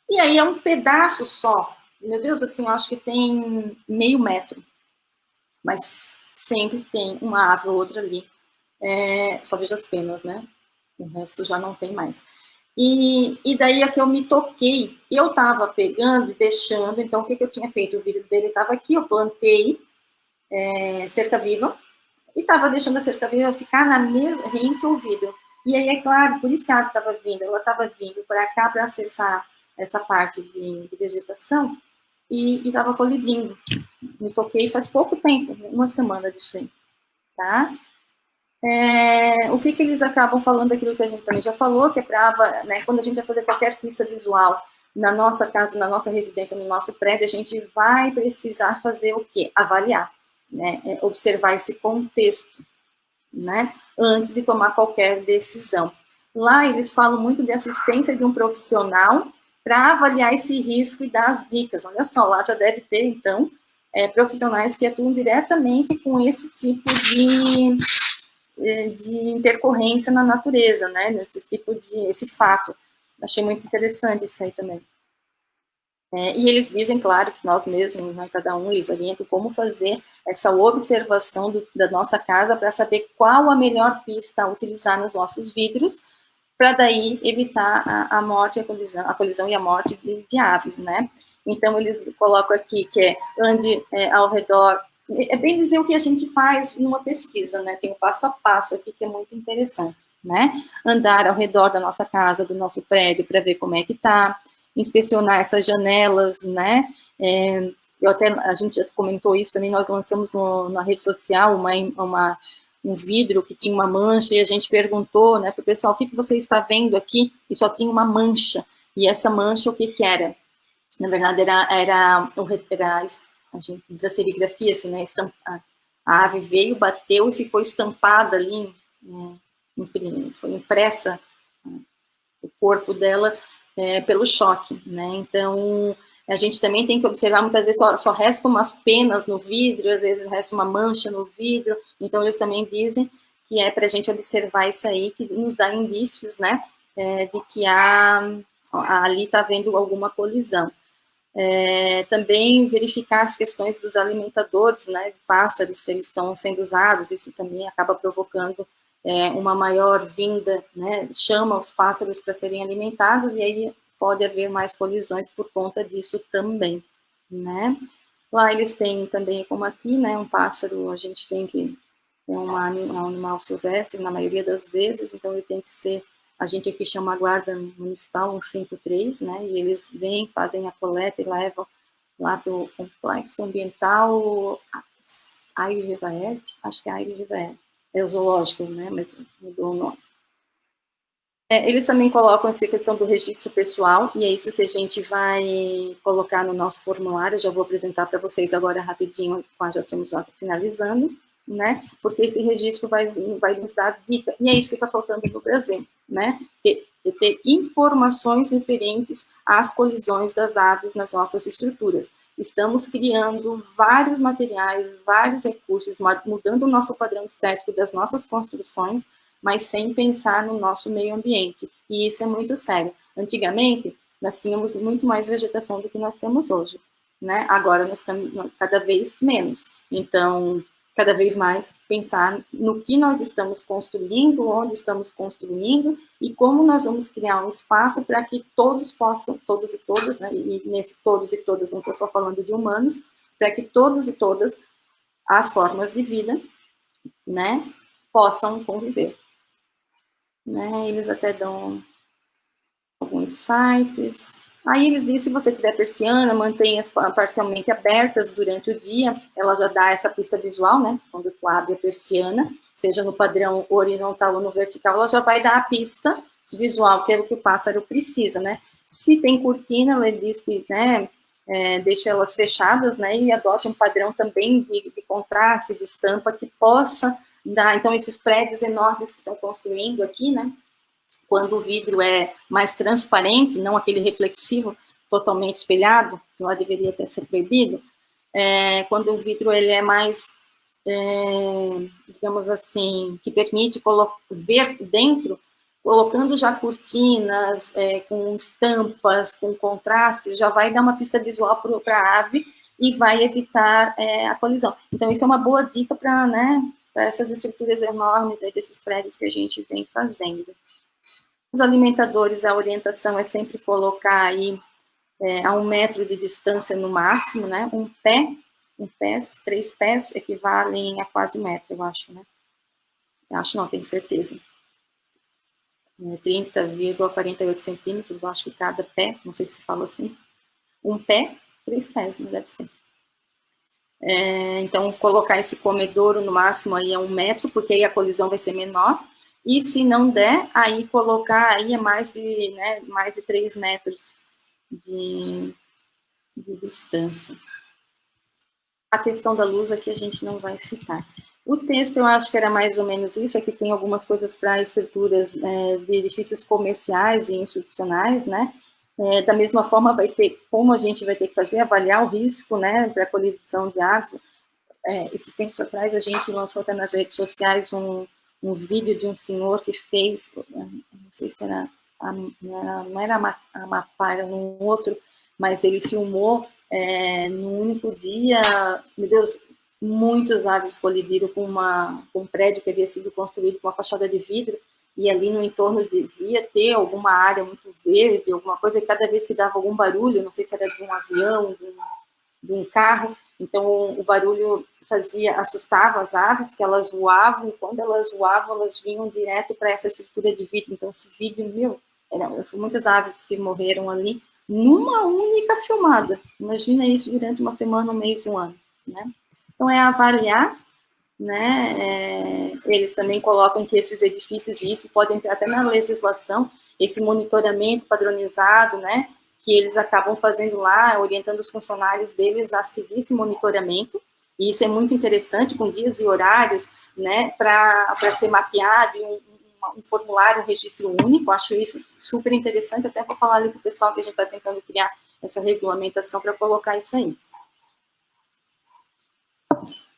Speaker 1: E aí é um pedaço só, meu Deus, assim, eu acho que tem meio metro, mas sempre tem uma ave ou outra ali, só vejo as penas, né? O resto já não tem mais. E daí é que eu me toquei, eu estava pegando e deixando, então o que eu tinha feito? O vidro dele estava aqui, eu plantei cerca viva, e estava deixando a cerca viva ficar na rente ao vidro. E aí, é claro, por isso que a ave estava vindo, ela estava vindo para cá para acessar essa parte de vegetação e estava colidindo. Me toquei faz pouco tempo, uma semana disso aí, tá? O que eles acabam falando, aquilo que a gente também já falou, que é para, né, quando a gente vai fazer qualquer pista visual na nossa casa, na nossa residência, no nosso prédio, a gente vai precisar fazer o quê? Avaliar, né? Observar esse contexto, né? Antes de tomar qualquer decisão. Lá eles falam muito de assistência de um profissional para avaliar esse risco e dar as dicas. Olha só, lá já deve ter, então, profissionais que atuam diretamente com esse tipo de intercorrência na natureza, né? Esse fato. Achei muito interessante isso aí também. E eles dizem, claro, que nós mesmos, né, cada um, eles orientam como fazer essa observação da nossa casa para saber qual a melhor pista a utilizar nos nossos vidros, para daí evitar a morte, a colisão e a morte de aves, né? Então, eles colocam aqui que ande ao redor, é bem dizer o que a gente faz numa pesquisa, né? Tem um passo a passo aqui que é muito interessante, né? Andar ao redor da nossa casa, do nosso prédio, para ver como é que está, inspecionar essas janelas, né? A gente já comentou isso também, nós lançamos na rede social um vidro que tinha uma mancha e a gente perguntou, né, para o pessoal, o que você está vendo aqui? E só tinha uma mancha. E essa mancha, o que era? Na verdade, era a gente diz a serigrafia, assim, né? A ave veio, bateu e ficou estampada ali, né? Foi impressa o corpo dela pelo choque, né? Então, a gente também tem que observar, muitas vezes só restam umas penas no vidro, às vezes resta uma mancha no vidro, então eles também dizem que é para a gente observar isso aí, que nos dá indícios, né, de que ali está havendo alguma colisão. Também verificar as questões dos alimentadores, né, pássaros, se eles estão sendo usados, isso também acaba provocando uma maior vinda, né, chama os pássaros para serem alimentados, e aí pode haver mais colisões por conta disso também, né. Lá eles têm também, como aqui, né, um pássaro, a gente tem que um animal silvestre, na maioria das vezes, então ele tem que ser, a gente aqui chama a guarda municipal 153, né, e eles vêm, fazem a coleta e levam lá para o complexo ambiental Aires de Vaerte, acho que é Aires de Vaerte, é o zoológico, né, mas mudou o nome. Eles também colocam essa questão do registro pessoal, e é isso que a gente vai colocar no nosso formulário, eu já vou apresentar para vocês agora rapidinho, já estamos finalizando, né? Porque esse registro vai nos dar dica, e é isso que está faltando no Brasil, né? Ter informações referentes às colisões das aves nas nossas estruturas. Estamos criando vários materiais, vários recursos, mudando o nosso padrão estético das nossas construções, mas sem pensar no nosso meio ambiente, e isso é muito sério. Antigamente, nós tínhamos muito mais vegetação do que nós temos hoje, né? Agora nós estamos cada vez menos, então cada vez mais pensar no que nós estamos construindo, onde estamos construindo e como nós vamos criar um espaço para que todos possam, todos e todas, né, e nesse todos e todas, não estou só falando de humanos, para que todos e todas as formas de vida, né, possam conviver. Né, eles até dão alguns sites, Aí eles dizem, se você tiver persiana, mantenha-as parcialmente abertas durante o dia, ela já dá essa pista visual, né? Quando tu abre a persiana, seja no padrão horizontal ou no vertical, ela já vai dar a pista visual, que é o que o pássaro precisa, né? Se tem cortina, ela diz que, né, deixa elas fechadas, né, e adota um padrão também de contraste, de estampa, que possa dar, então, esses prédios enormes que estão construindo aqui, né, quando o vidro é mais transparente, não aquele reflexivo totalmente espelhado, que lá deveria ter sido proibido, quando o vidro ele é mais, digamos assim, que permite ver dentro, colocando já cortinas, com estampas, com contraste, já vai dar uma pista visual para a ave e vai evitar a colisão. Então, isso é uma boa dica para, né, essas estruturas enormes aí desses prédios que a gente vem fazendo. Os alimentadores, a orientação é sempre colocar aí a 1 metro de distância no máximo, né? Um pé, 3 pés equivalem a quase 1 metro, eu acho, né? Eu acho não, tenho certeza. 30,48 centímetros, eu acho que cada pé, não sei se fala assim. Um pé, 3 pés, não deve ser. Então, colocar esse comedouro no máximo aí a 1 metro, porque aí a colisão vai ser menor. E se não der, aí colocar aí mais de 3 metros de distância. A questão da luz aqui a gente não vai citar. O texto eu acho que era mais ou menos isso, aqui tem algumas coisas para estruturas de edifícios comerciais e institucionais, né? Da mesma forma vai ter, como a gente vai ter que fazer, avaliar o risco, né, para a colisão de aves. Esses tempos atrás a gente lançou até nas redes sociais um vídeo de um senhor que fez, não sei se era, não era a Amapá, era um outro, mas ele filmou no único dia, meu Deus, muitas aves colidiram com um prédio que havia sido construído com uma fachada de vidro, e ali no entorno devia ter alguma área muito verde, alguma coisa, e cada vez que dava algum barulho, não sei se era de um avião, de um carro, então o barulho assustava as aves, que elas voavam, e quando elas voavam, elas vinham direto para essa estrutura de vidro. Então, esse vídeo, eram muitas aves que morreram ali, numa única filmada. Imagina isso durante uma semana, um mês, um ano, né? Então, é avaliar, né? Eles também colocam que esses edifícios, e isso pode entrar até na legislação, esse monitoramento padronizado, né? Que eles acabam fazendo lá, orientando os funcionários deles a seguir esse monitoramento, e isso é muito interessante, com dias e horários, né, para ser mapeado, um formulário, um registro único, acho isso super interessante, até vou falar ali para o pessoal que a gente está tentando criar essa regulamentação para colocar isso aí.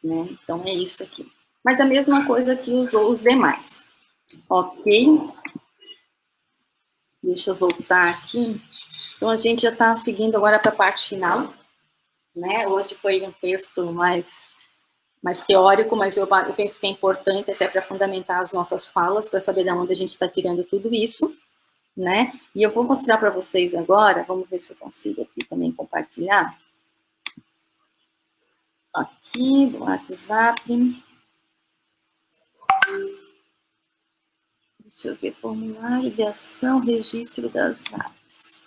Speaker 1: Né? Então, é isso aqui. Mas a mesma coisa que os demais. Ok? Deixa eu voltar aqui. Então, a gente já está seguindo agora para a parte final. Né? Hoje foi um texto mais teórico, mas eu penso que é importante até para fundamentar as nossas falas, para saber de onde a gente está tirando tudo isso, né? E eu vou mostrar para vocês agora, vamos ver se eu consigo aqui também compartilhar. Aqui, do WhatsApp. Deixa eu ver, formulário de ação, registro das aves.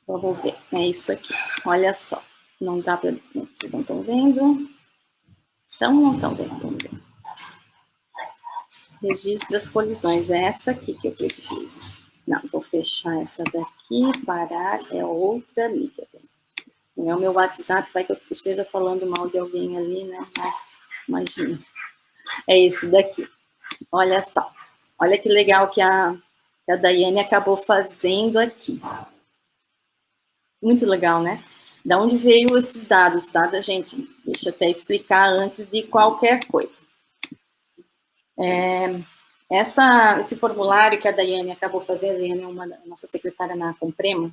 Speaker 1: Vamos ver, é isso aqui. Olha só, não dá para... Vocês não estão vendo? Então, não estão vendo, vamos ver. Registro das colisões, é essa aqui que eu preciso. Não, vou fechar essa daqui, parar, é outra ali que eu tenho. Não é o meu WhatsApp, vai que eu esteja falando mal de alguém ali, né? Mas, imagina. É esse daqui. Olha só. Olha que legal que a Daiane acabou fazendo aqui. Muito legal, né? Da onde veio esses dados, tá, gente? Deixa eu até explicar antes de qualquer coisa. Esse formulário que a Daiane acabou fazendo, a Daiane é uma nossa secretária na Comprema,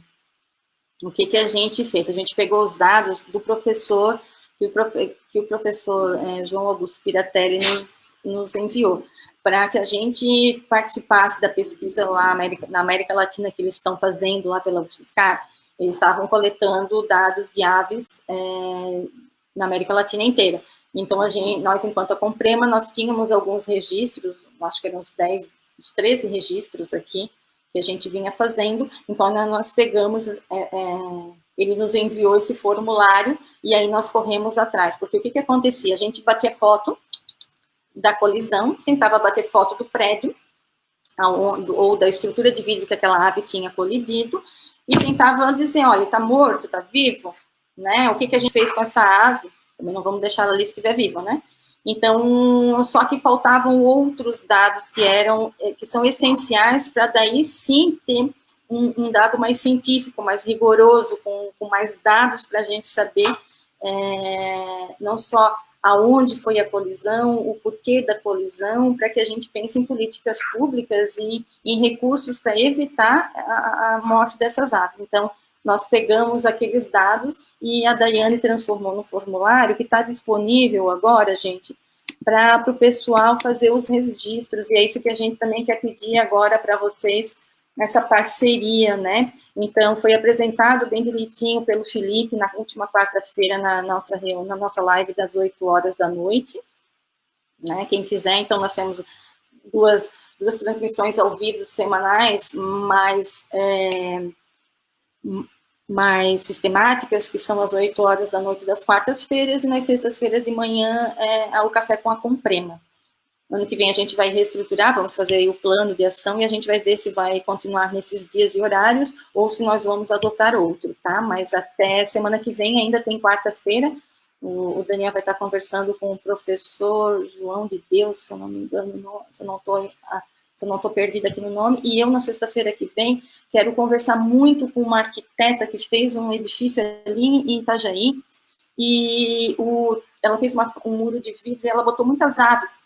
Speaker 1: o que a gente fez? A gente pegou os dados do professor, que o professor João Augusto Piratelli nos enviou, para que a gente participasse da pesquisa lá na América Latina que eles estão fazendo lá pela UFSCar. Eles estavam coletando dados de aves na América Latina inteira. Então, nós, enquanto a Comprema, nós tínhamos alguns registros, acho que eram uns 10 os 13 registros aqui que a gente vinha fazendo. Então, nós pegamos, ele nos enviou esse formulário e aí nós corremos atrás, porque o que acontecia? A gente batia foto da colisão, tentava bater foto do prédio, ou da estrutura de vidro que aquela ave tinha colidido, e tentava dizer, olha, está morto, está vivo, né? O que a gente fez com essa ave? Também não vamos deixar ela ali se estiver viva, né? Então, só que faltavam outros dados que são essenciais para daí sim ter um dado mais científico, mais rigoroso, com mais dados para a gente saber não só aonde foi a colisão, o porquê da colisão, para que a gente pense em políticas públicas e em recursos para evitar a morte dessas aves. Então, nós pegamos aqueles dados e a Daiane transformou no formulário que está disponível agora, gente, para o pessoal fazer os registros, e é isso que a gente também quer pedir agora para vocês, essa parceria, né? Então, foi apresentado bem direitinho pelo Felipe na última quarta-feira na nossa live das 8 horas da noite, né? Quem quiser, então, nós temos duas transmissões ao vivo semanais, mais sistemáticas, que são às 8 horas da noite das quartas-feiras, e nas sextas-feiras de manhã o Café com a Comprema. Ano que vem a gente vai reestruturar, vamos fazer aí o plano de ação e a gente vai ver se vai continuar nesses dias e horários ou se nós vamos adotar outro, tá? Mas até semana que vem, ainda tem quarta-feira, o Daniel vai estar conversando com o professor João de Deus, se eu não me engano, se eu não estou perdida aqui no nome, e eu na sexta-feira que vem quero conversar muito com uma arquiteta que fez um edifício ali em Itajaí, e ela fez um muro de vidro e ela botou muitas aves,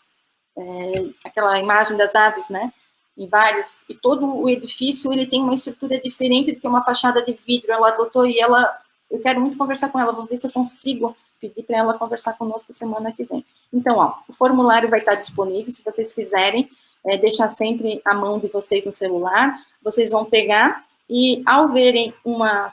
Speaker 1: aquela imagem das aves, né, em vários, e todo o edifício, ele tem uma estrutura diferente do que uma fachada de vidro, ela adotou, e eu quero muito conversar com ela, vou ver se eu consigo pedir para ela conversar conosco semana que vem. Então, o formulário vai estar disponível, se vocês quiserem, deixar sempre à mão de vocês no celular, vocês vão pegar, e ao verem uma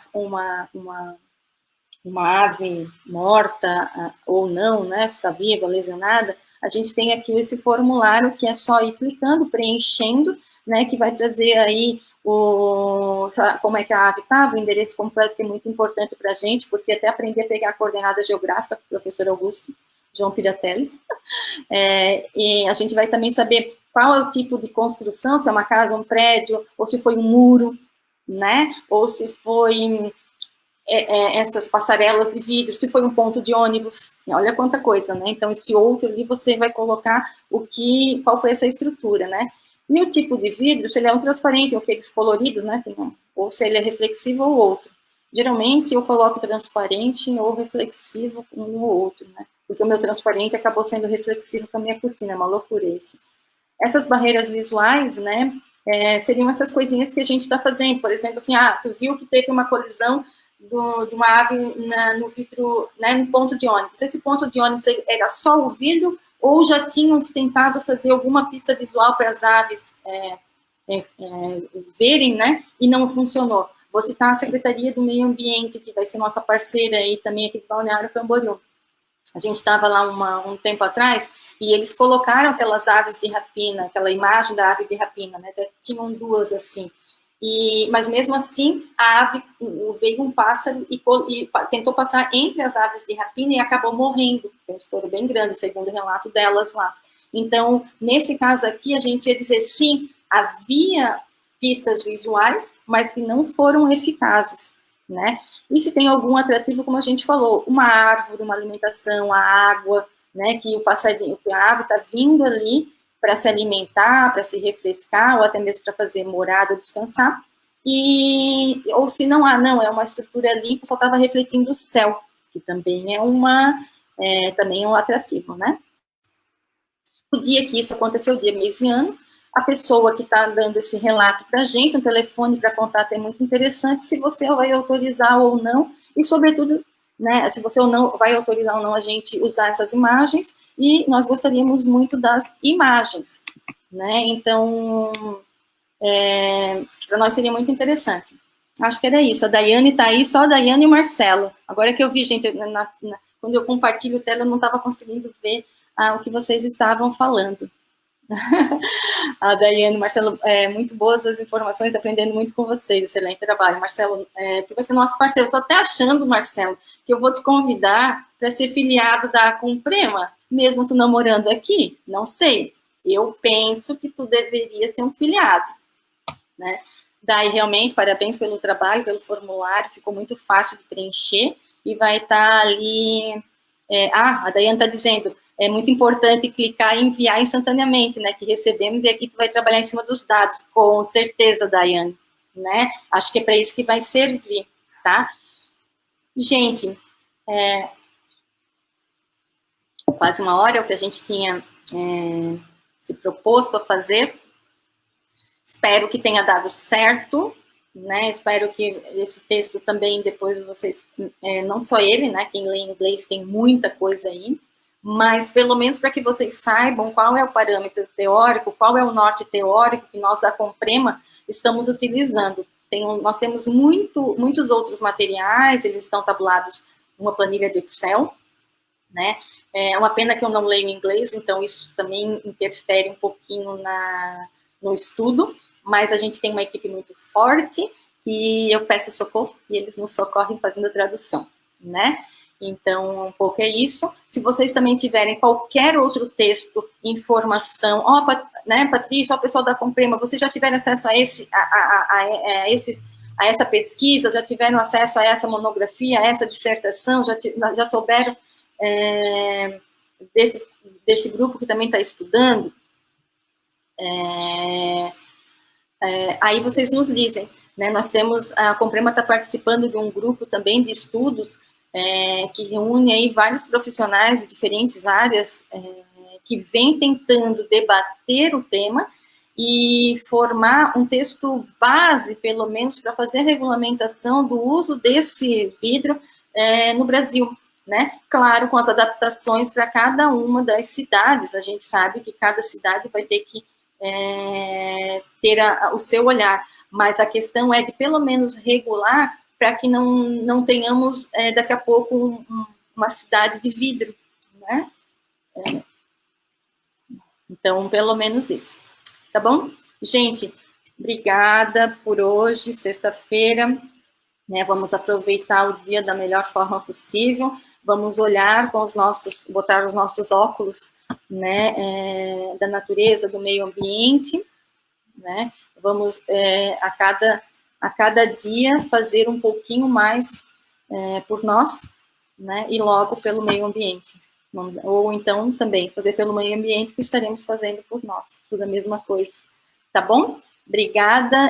Speaker 1: ave morta, ou não, né, está viva, lesionada, a gente tem aqui esse formulário que é só ir clicando, preenchendo, né, que vai trazer aí como é que a ave estava, o endereço completo, que é muito importante para a gente, porque até aprender a pegar a coordenada geográfica, com o professor Augusto João Piratelli, e a gente vai também saber qual é o tipo de construção, se é uma casa, um prédio, ou se foi um muro, né, ou se foi essas passarelas de vidro, se foi um ponto de ônibus, olha quanta coisa, né? Então, esse outro ali, você vai colocar qual foi essa estrutura, né? E o tipo de vidro, se ele é um transparente, ou aqueles coloridos, né? Ou se ele é reflexivo ou outro. Geralmente, eu coloco transparente ou reflexivo um ou outro, né? Porque o meu transparente acabou sendo reflexivo com a minha cortina, é uma loucura isso. Essas barreiras visuais, né? Seriam essas coisinhas que a gente está fazendo. Por exemplo, assim, tu viu que teve uma colisão de uma ave no vidro, né, no ponto de ônibus. Esse ponto de ônibus era só o vidro ou já tinham tentado fazer alguma pista visual para as aves verem, né, e não funcionou. Vou citar a Secretaria do Meio Ambiente, que vai ser nossa parceira aí também aqui do Balneário Camboriú. A gente estava lá um tempo atrás e eles colocaram aquelas aves de rapina, aquela imagem da ave de rapina, né, tinham duas assim. Mas mesmo assim, a ave, veio um pássaro e tentou passar entre as aves de rapina e acabou morrendo. Foi um estouro bem grande, segundo o relato delas lá. Então, nesse caso aqui, a gente ia dizer, sim, havia pistas visuais, mas que não foram eficazes, né? E se tem algum atrativo, como a gente falou, uma árvore, uma alimentação, a água, né? Que a ave está vindo ali para se alimentar, para se refrescar, ou até mesmo para fazer morada ou descansar, ou se não é uma estrutura limpa, só estava refletindo o céu, que também também é um atrativo, né? O dia que isso aconteceu, dia, mês e ano, a pessoa que está dando esse relato para a gente, um telefone para contato é muito interessante, se você vai autorizar ou não, e sobretudo, né, se você ou não vai autorizar ou não a gente usar essas imagens, e nós gostaríamos muito das imagens, né, então, para nós seria muito interessante. Acho que era isso, a Daiane está aí, só a Daiane e o Marcelo. Agora que eu vi, gente, quando eu compartilho o tela, eu não estava conseguindo ver o que vocês estavam falando. A Daiane, Marcelo, muito boas as informações, aprendendo muito com vocês, excelente trabalho. Marcelo, tu vai ser nosso parceiro. Estou até achando, Marcelo, que eu vou te convidar para ser filiado da Comprema, mesmo tu não morando aqui, não sei. Eu penso que tu deveria ser um filiado, né? Daí, realmente, parabéns pelo trabalho, pelo formulário, ficou muito fácil de preencher e vai estar ali... a Daiane está dizendo, é muito importante clicar e enviar instantaneamente, né, que recebemos, e a equipe vai trabalhar em cima dos dados, com certeza, Daiane, né, acho que é para isso que vai servir, tá? Gente, quase uma hora é o que a gente tinha se proposto a fazer, espero que tenha dado certo, né, espero que esse texto também, depois vocês, não só ele, né, quem lê em inglês tem muita coisa aí, mas pelo menos para que vocês saibam qual é o parâmetro teórico, qual é o norte teórico que nós da Comprema estamos utilizando. Nós temos muitos outros materiais, eles estão tabulados numa planilha do Excel, né? É uma pena que eu não leio em inglês, então isso também interfere um pouquinho no estudo, mas a gente tem uma equipe muito forte e eu peço socorro e eles nos socorrem fazendo a tradução, né? Então, um pouco é isso. Se vocês também tiverem qualquer outro texto, informação, né, Patrícia, o pessoal da Comprema, vocês já tiveram acesso a essa pesquisa, já tiveram acesso a essa monografia, a essa dissertação, já souberam desse grupo que também está estudando? Aí vocês nos dizem, né? Nós temos, a Comprema está participando de um grupo também de estudos que reúne aí vários profissionais de diferentes áreas que vem tentando debater o tema e formar um texto base, pelo menos, para fazer a regulamentação do uso desse vidro no Brasil, né? Claro, com as adaptações para cada uma das cidades. A gente sabe que cada cidade vai ter que ter o seu olhar, mas a questão é de pelo menos regular para que não tenhamos daqui a pouco uma cidade de vidro, né? Então, pelo menos isso, tá bom? Gente, obrigada por hoje, sexta-feira, né? Vamos aproveitar o dia da melhor forma possível, vamos olhar com botar os nossos óculos, né, da natureza, do meio ambiente, né? Vamos a cada dia fazer um pouquinho mais por nós, né? E logo pelo meio ambiente. Ou então também fazer pelo meio ambiente que estaremos fazendo por nós, tudo a mesma coisa. Tá bom? Obrigada